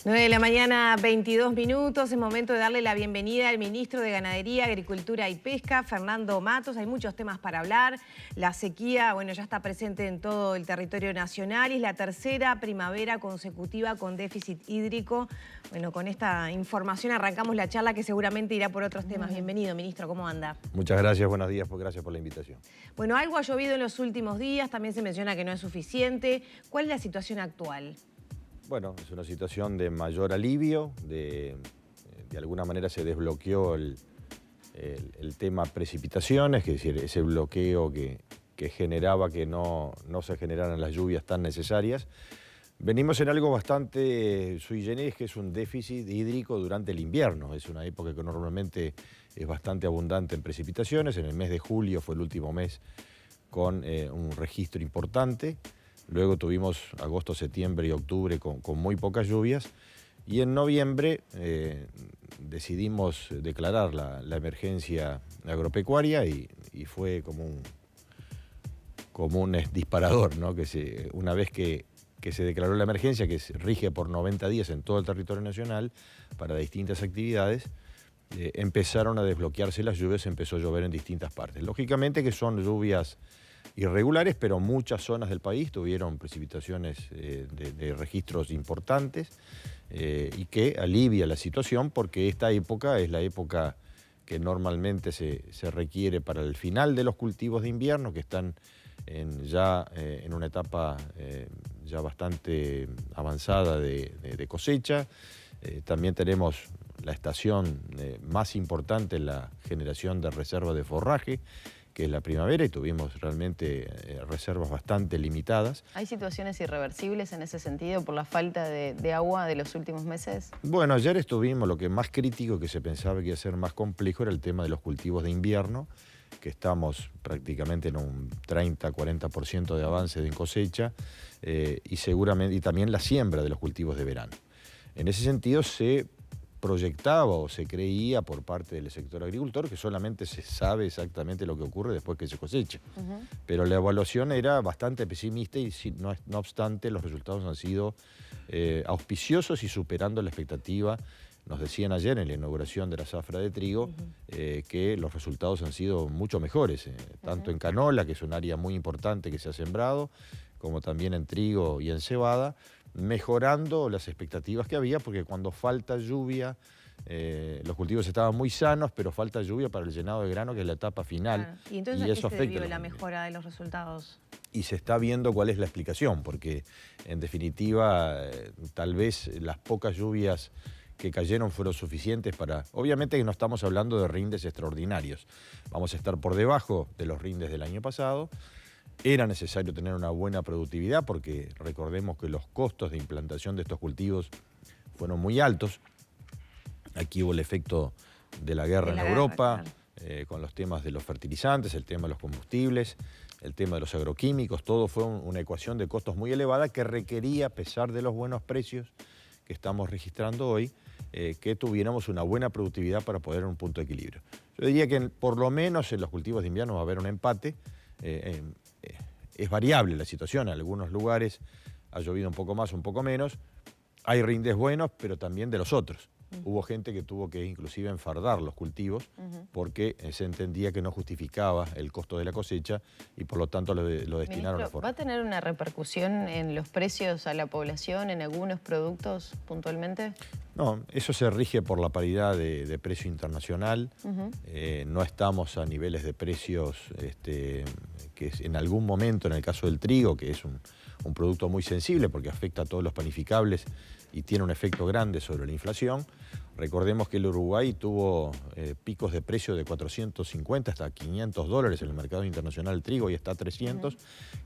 9 de la mañana, 22 minutos. Es momento de darle la bienvenida al ministro de Ganadería, Agricultura y Pesca, Fernando Matos. Hay muchos temas para hablar. La sequía, bueno, ya está presente en todo el territorio nacional y es la tercera primavera consecutiva con déficit hídrico. Bueno, con esta información arrancamos la charla que seguramente irá por otros temas. Bienvenido, ministro. ¿Cómo anda? Muchas gracias, buenos días, gracias por la invitación. Bueno, algo ha llovido en los últimos días, también se menciona que no es suficiente. ¿Cuál es la situación actual? Bueno, es una situación de mayor alivio, de alguna manera se desbloqueó el tema precipitaciones, es decir, ese bloqueo que generaba que no se generaran las lluvias tan necesarias. Venimos en algo bastante sui generis, que es un déficit hídrico durante el invierno. Es una época que normalmente es bastante abundante en precipitaciones. En el mes de julio fue el último mes con un registro importante. Luego tuvimos agosto, septiembre y octubre con muy pocas lluvias. Y en noviembre decidimos declarar la emergencia agropecuaria y fue como un disparador, ¿no? Una vez que se declaró la emergencia, que rige por 90 días en todo el territorio nacional para distintas actividades, empezaron a desbloquearse las lluvias, empezó a llover en distintas partes. Lógicamente que son lluvias irregulares, pero muchas zonas del país tuvieron precipitaciones de registros importantes y que alivia la situación porque esta época es la época que normalmente se requiere para el final de los cultivos de invierno, que están ya en una etapa ya bastante avanzada de cosecha. También tenemos la estación más importante en la generación de reserva de forraje, que es la primavera, y tuvimos realmente reservas bastante limitadas. ¿Hay situaciones irreversibles en ese sentido por la falta de agua de los últimos meses? Bueno, ayer estuvimos, lo que más crítico, que se pensaba que iba a ser más complejo, era el tema de los cultivos de invierno, que estamos prácticamente en un 30-40% de avance de cosecha, y también la siembra de los cultivos de verano. En ese sentido se proyectaba o se creía por parte del sector agricultor que solamente se sabe exactamente lo que ocurre después que se cosecha. Pero la evaluación era bastante pesimista y no obstante los resultados han sido auspiciosos y superando la expectativa. Nos decían ayer en la inauguración de la zafra de trigo que los resultados han sido mucho mejores, tanto en canola, que es un área muy importante que se ha sembrado, como también en trigo y en cebada, mejorando las expectativas que había, porque cuando falta lluvia, los cultivos estaban muy sanos, pero falta lluvia para el llenado de grano, que es la etapa final. Claro. ¿Y entonces eso a qué se debió la mejora de los resultados? Y se está viendo cuál es la explicación, porque en definitiva tal vez las pocas lluvias que cayeron fueron suficientes para... Obviamente que no estamos hablando de rindes extraordinarios. Vamos a estar por debajo de los rindes del año pasado. Era necesario tener una buena productividad porque recordemos que los costos de implantación de estos cultivos fueron muy altos. Aquí hubo el efecto de la guerra en Europa, claro. Con los temas de los fertilizantes, el tema de los combustibles, el tema de los agroquímicos. Todo fue una ecuación de costos muy elevada que requería, a pesar de los buenos precios que estamos registrando hoy, que tuviéramos una buena productividad para poder en un punto de equilibrio. Yo diría que por lo menos en los cultivos de invierno va a haber un empate. Es variable la situación, en algunos lugares ha llovido un poco más, un poco menos, hay rindes buenos, pero también de los otros. Hubo gente que tuvo que inclusive enfardar los cultivos porque se entendía que no justificaba el costo de la cosecha y por lo tanto lo destinaron a forraje. ¿Va a tener una repercusión en los precios a la población, en algunos productos puntualmente? No, eso se rige por la paridad de precio internacional. No estamos a niveles de precios que en algún momento, en el caso del trigo, que es un producto muy sensible porque afecta a todos los panificables y tiene un efecto grande sobre la inflación. Recordemos que el Uruguay tuvo picos de precio de 450 hasta 500 dólares en el mercado internacional del trigo y está a 300,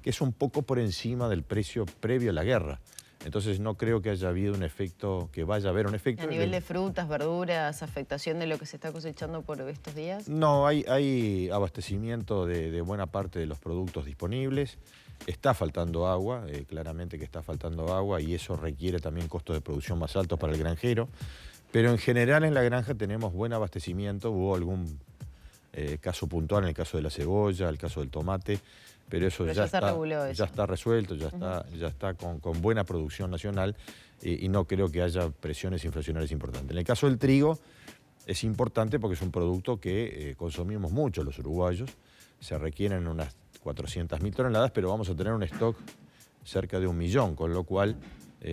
que es un poco por encima del precio previo a la guerra. Entonces no creo que haya habido un efecto, que vaya a haber un efecto. ¿A nivel de frutas, verduras, afectación de lo que se está cosechando por estos días? No, hay abastecimiento de buena parte de los productos disponibles. Está faltando agua, claramente que está faltando agua y eso requiere también costos de producción más altos para el granjero. Pero en general en la granja tenemos buen abastecimiento. Hubo algún caso puntual en el caso de la cebolla, el caso del tomate, pero eso Pero ya se está, reguló eso. ya está resuelto, ya está con buena producción nacional y no creo que haya presiones inflacionarias importantes. En el caso del trigo es importante porque es un producto que consumimos mucho los uruguayos, se requieren unas 400.000 toneladas, pero vamos a tener un stock cerca de 1 millón, con lo cual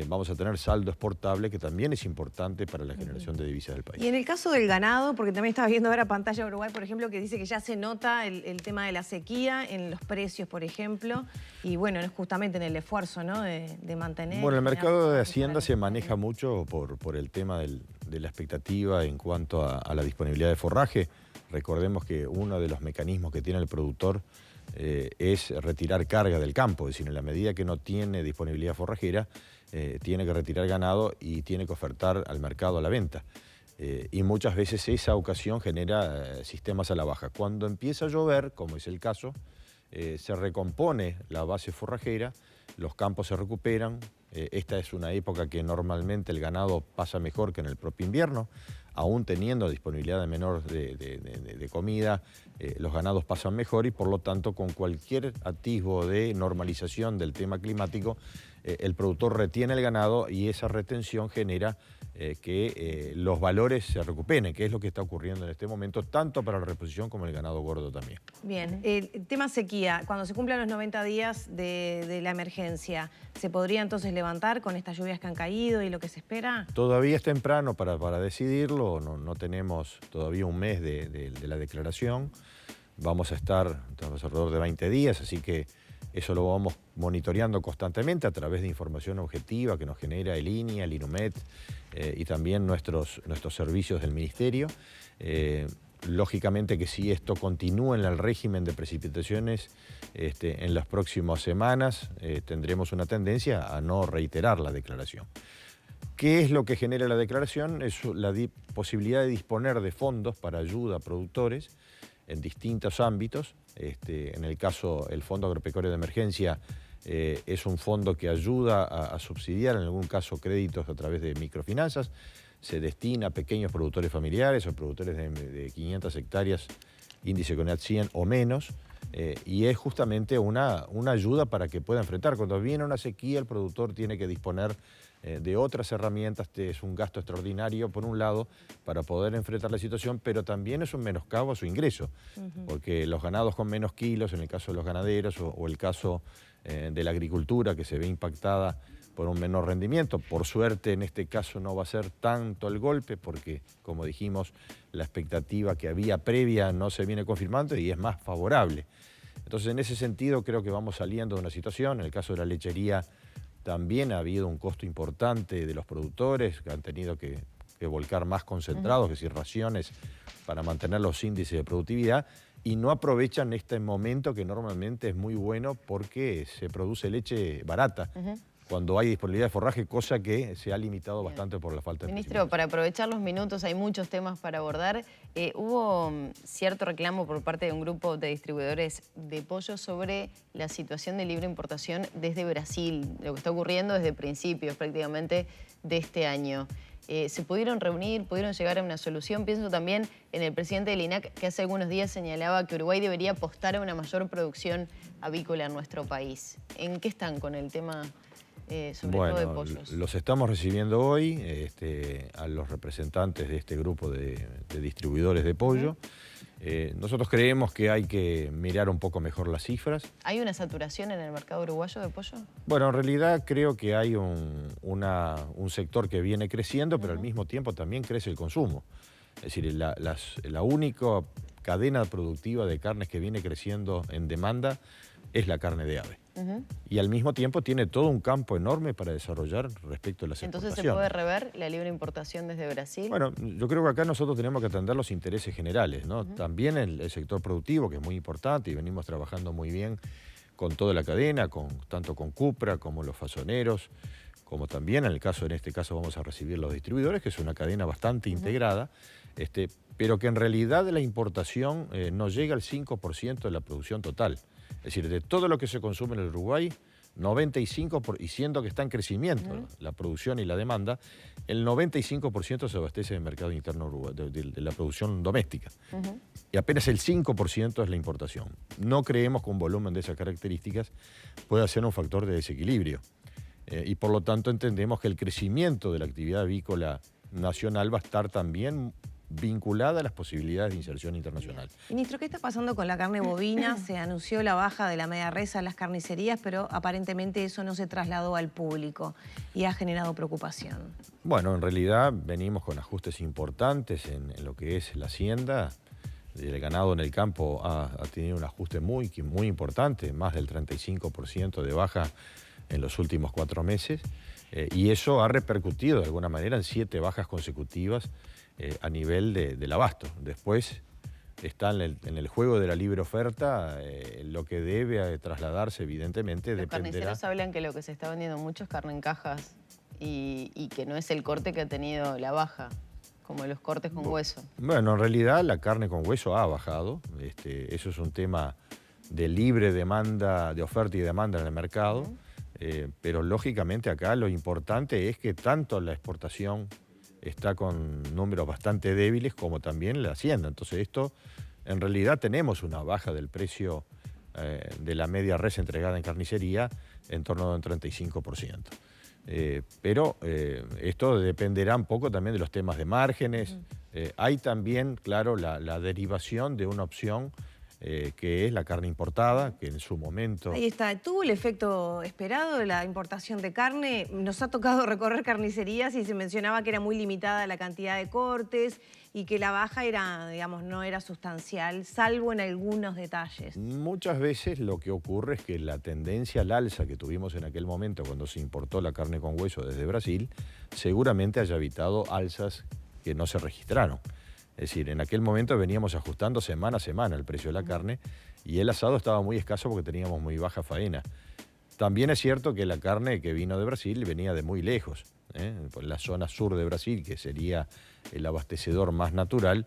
vamos a tener saldo exportable que también es importante para la generación de divisas del país. Y en el caso del ganado, porque también estaba viendo ahora pantalla de Uruguay, por ejemplo, que dice que ya se nota el tema de la sequía en los precios, por ejemplo, y bueno, es justamente en el esfuerzo, ¿no?, de mantener... Bueno, el mercado de Hacienda se maneja mucho por el tema de la expectativa en cuanto a la disponibilidad de forraje. Recordemos que uno de los mecanismos que tiene el productor es retirar carga del campo, es decir, en la medida que no tiene disponibilidad forrajera, tiene que retirar ganado y tiene que ofertar al mercado a la venta. Y muchas veces esa ocasión genera sistemas a la baja. Cuando empieza a llover, como es el caso, se recompone la base forrajera, los campos se recuperan. Esta es una época que normalmente el ganado pasa mejor que en el propio invierno, aún teniendo disponibilidad de menor de comida, los ganados pasan mejor y por lo tanto con cualquier atisbo de normalización del tema climático, el productor retiene el ganado y esa retención genera que los valores se recuperen, que es lo que está ocurriendo en este momento, tanto para la reposición como el ganado gordo también. Bien, el tema sequía, cuando se cumplan los 90 días de la emergencia, ¿se podría entonces levantar con estas lluvias que han caído y lo que se espera? Todavía es temprano para decidirlo, no tenemos todavía un mes de la declaración, vamos a estar alrededor de 20 días, así que eso lo vamos monitoreando constantemente a través de información objetiva que nos genera el INIA, el INUMET y también nuestros servicios del Ministerio. Lógicamente que si esto continúa en el régimen de precipitaciones en las próximas semanas, tendremos una tendencia a no reiterar la declaración. ¿Qué es lo que genera la declaración? Es la posibilidad de disponer de fondos para ayuda a productores en distintos ámbitos. En el caso, el Fondo Agropecuario de Emergencia es un fondo que ayuda a subsidiar, en algún caso, créditos a través de microfinanzas. Se destina a pequeños productores familiares o productores de 500 hectáreas, índice CONAT 100 o menos, y es justamente una ayuda para que pueda enfrentar. Cuando viene una sequía, el productor tiene que disponer de otras herramientas, es un gasto extraordinario, por un lado, para poder enfrentar la situación, pero también es un menoscabo a su ingreso, porque los ganados con menos kilos, en el caso de los ganaderos, o el caso de la agricultura, que se ve impactada por un menor rendimiento. Por suerte, en este caso no va a ser tanto el golpe, porque, como dijimos, la expectativa que había previa no se viene confirmando y es más favorable. Entonces, en ese sentido, creo que vamos saliendo de una situación. En el caso de la lechería, también ha habido un costo importante de los productores que han tenido que volcar más concentrados, es decir, raciones para mantener los índices de productividad, y no aprovechan este momento que normalmente es muy bueno porque se produce leche barata cuando hay disponibilidad de forraje, cosa que se ha limitado bastante por la falta de Ministro, para aprovechar los minutos, hay muchos temas para abordar. Hubo cierto reclamo por parte de un grupo de distribuidores de pollo sobre la situación de libre importación desde Brasil, lo que está ocurriendo desde principios prácticamente de este año. ¿Se pudieron reunir, pudieron llegar a una solución? Pienso también en el presidente del INAC, que hace algunos días señalaba que Uruguay debería apostar a una mayor producción avícola en nuestro país. ¿En qué están con el tema, sobre todo de pollos? Los estamos recibiendo hoy a los representantes de este grupo de distribuidores de pollo. Nosotros creemos que hay que mirar un poco mejor las cifras. ¿Hay una saturación en el mercado uruguayo de pollo? Bueno, en realidad creo que hay un sector que viene creciendo, pero al mismo tiempo también crece el consumo. Es decir, la única cadena productiva de carnes que viene creciendo en demanda es la carne de ave. Y al mismo tiempo tiene todo un campo enorme para desarrollar respecto a las exportaciones. ¿Entonces se puede rever la libre importación desde Brasil? Bueno, yo creo que acá nosotros tenemos que atender los intereses generales, ¿no? También el sector productivo, que es muy importante y venimos trabajando muy bien con toda la cadena, tanto con Cupra como los fasoneros, como también en este caso vamos a recibir los distribuidores, que es una cadena bastante integrada, pero que en realidad la importación no llega al 5% de la producción total. Es decir, de todo lo que se consume en el Uruguay, y siendo que está en crecimiento la producción y la demanda, el 95% se abastece del mercado interno de la producción doméstica. Y apenas el 5% es la importación. No creemos que un volumen de esas características pueda ser un factor de desequilibrio. Y por lo tanto entendemos que el crecimiento de la actividad avícola nacional va a estar también vinculada a las posibilidades de inserción internacional. Ministro, ¿qué está pasando con la carne bovina? Se anunció la baja de la media res a las carnicerías, pero aparentemente eso no se trasladó al público y ha generado preocupación. Bueno, en realidad venimos con ajustes importantes en lo que es la hacienda. El ganado en el campo ha tenido un ajuste muy importante, más del 35% de baja en los últimos 4 meses. Y eso ha repercutido de alguna manera en 7 bajas consecutivas a nivel del abasto. Después está en el juego de la libre oferta, lo que debe trasladarse evidentemente Los dependerá. carniceros hablan que lo que se está vendiendo mucho es carne en cajas y que no es el corte que ha tenido la baja, como los cortes con hueso. Bueno, en realidad la carne con hueso ha bajado. Eso es un tema de libre demanda, de oferta y demanda en el mercado. Pero lógicamente acá lo importante es que tanto la exportación está con números bastante débiles como también la hacienda. Entonces esto, en realidad tenemos una baja del precio de la media res entregada en carnicería en torno a un 35%. Pero esto dependerá un poco también de los temas de márgenes. Hay también, claro, la derivación de una opción que es la carne importada, que en su momento... Ahí está, ¿tuvo el efecto esperado de la importación de carne? Nos ha tocado recorrer carnicerías y se mencionaba que era muy limitada la cantidad de cortes y que la baja era, digamos, no era sustancial, salvo en algunos detalles. Muchas veces lo que ocurre es que la tendencia al alza que tuvimos en aquel momento cuando se importó la carne con hueso desde Brasil, seguramente haya evitado alzas que no se registraron. Es decir, en aquel momento veníamos ajustando semana a semana el precio de la carne y el asado estaba muy escaso porque teníamos muy baja faena. También es cierto que la carne que vino de Brasil venía de muy lejos. Por la zona sur de Brasil, que sería el abastecedor más natural,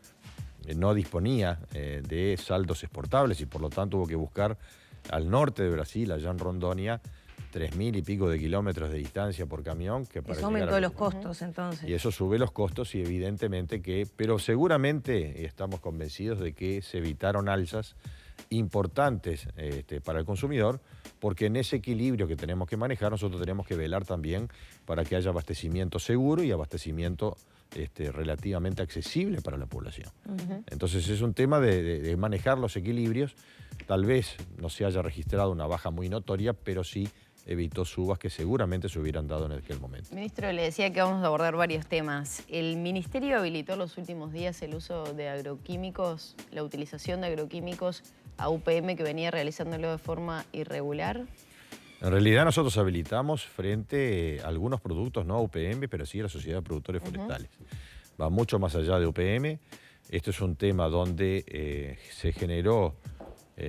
no disponía de saldos exportables y por lo tanto hubo que buscar al norte de Brasil, allá en Rondônia, 3.000 y pico de kilómetros de distancia por camión. Que para eso aumentó los costos entonces. Y eso sube los costos y evidentemente que, pero seguramente estamos convencidos de que se evitaron alzas importantes para el consumidor, porque en ese equilibrio que tenemos que manejar nosotros tenemos que velar también para que haya abastecimiento seguro y abastecimiento relativamente accesible para la población. Entonces es un tema de manejar los equilibrios. Tal vez no se haya registrado una baja muy notoria, pero sí evitó subas que seguramente se hubieran dado en aquel momento. Ministro, le decía que vamos a abordar varios temas. El Ministerio habilitó en los últimos días el uso de agroquímicos, la utilización de agroquímicos a UPM, que venía realizándolo de forma irregular. En realidad nosotros habilitamos frente a algunos productos, no a UPM, pero sí a la Sociedad de Productores Forestales. Va mucho más allá de UPM. Esto es un tema donde se generó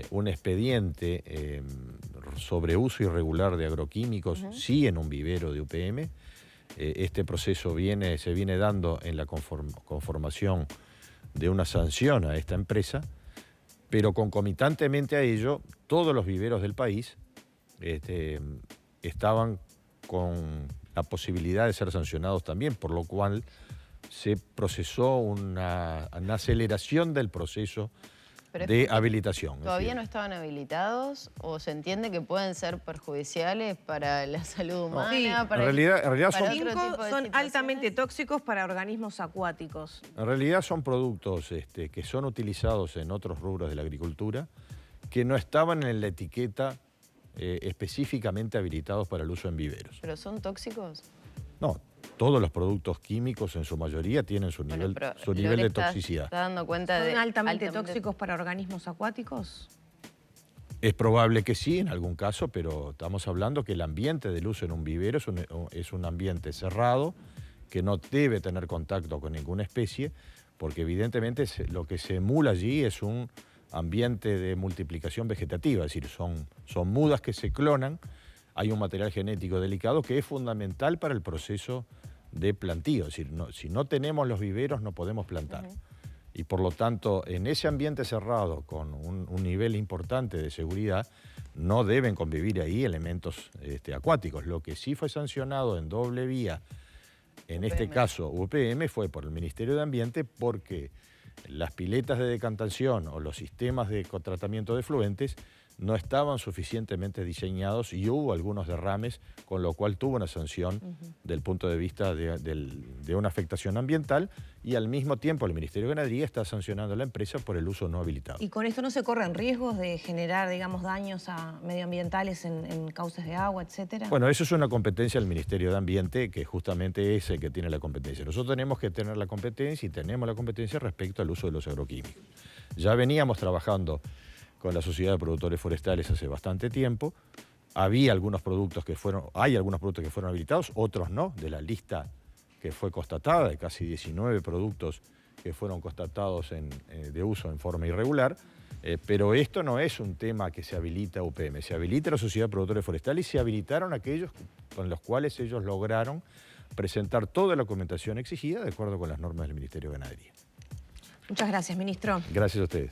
un expediente sobre uso irregular de agroquímicos, sí en un vivero de UPM. Este proceso se viene dando en la conformación de una sanción a esta empresa, pero concomitantemente a ello, todos los viveros del país estaban con la posibilidad de ser sancionados también, por lo cual se procesó una aceleración del proceso de habilitación. ¿Todavía no estaban habilitados o se entiende que pueden ser perjudiciales para la salud humana? Sí, para en realidad son altamente tóxicos para organismos acuáticos. En realidad son productos que son utilizados en otros rubros de la agricultura que no estaban en la etiqueta específicamente habilitados para el uso en viveros. ¿Pero son tóxicos? No, todos los productos químicos en su mayoría tienen su nivel de toxicidad. ¿Está dando cuenta ¿Son altamente tóxicos para organismos acuáticos? Es probable que sí, en algún caso, pero estamos hablando que el ambiente del uso en un vivero es un ambiente cerrado, que no debe tener contacto con ninguna especie, porque evidentemente lo que se emula allí es un ambiente de multiplicación vegetativa, es decir, son mudas que se clonan. Hay un material genético delicado que es fundamental para el proceso de plantío. Es decir, si no tenemos los viveros no podemos plantar. Y por lo tanto, en ese ambiente cerrado, con un nivel importante de seguridad, no deben convivir ahí elementos acuáticos. Lo que sí fue sancionado en doble vía, en este caso UPM, fue por el Ministerio de Ambiente porque las piletas de decantación o los sistemas de tratamiento de efluentes no estaban suficientemente diseñados y hubo algunos derrames, con lo cual tuvo una sanción del punto de vista de una afectación ambiental, y al mismo tiempo el Ministerio de Ganadería está sancionando a la empresa por el uso no habilitado. ¿Y con esto no se corren riesgos de generar, digamos, daños medioambientales en cauces de agua, etcétera? Bueno, eso es una competencia del Ministerio de Ambiente, que justamente es el que tiene la competencia. Nosotros tenemos que tener la competencia, y tenemos la competencia respecto al uso de los agroquímicos. Ya veníamos trabajando con la Sociedad de Productores Forestales hace bastante tiempo. Hay algunos productos que fueron habilitados, otros no, de la lista que fue constatada, de casi 19 productos que fueron constatados de uso en forma irregular. Pero esto no es un tema que se habilita a UPM, se habilita a la Sociedad de Productores Forestales y se habilitaron aquellos con los cuales ellos lograron presentar toda la documentación exigida de acuerdo con las normas del Ministerio de Ganadería. Muchas gracias, ministro. Gracias a ustedes.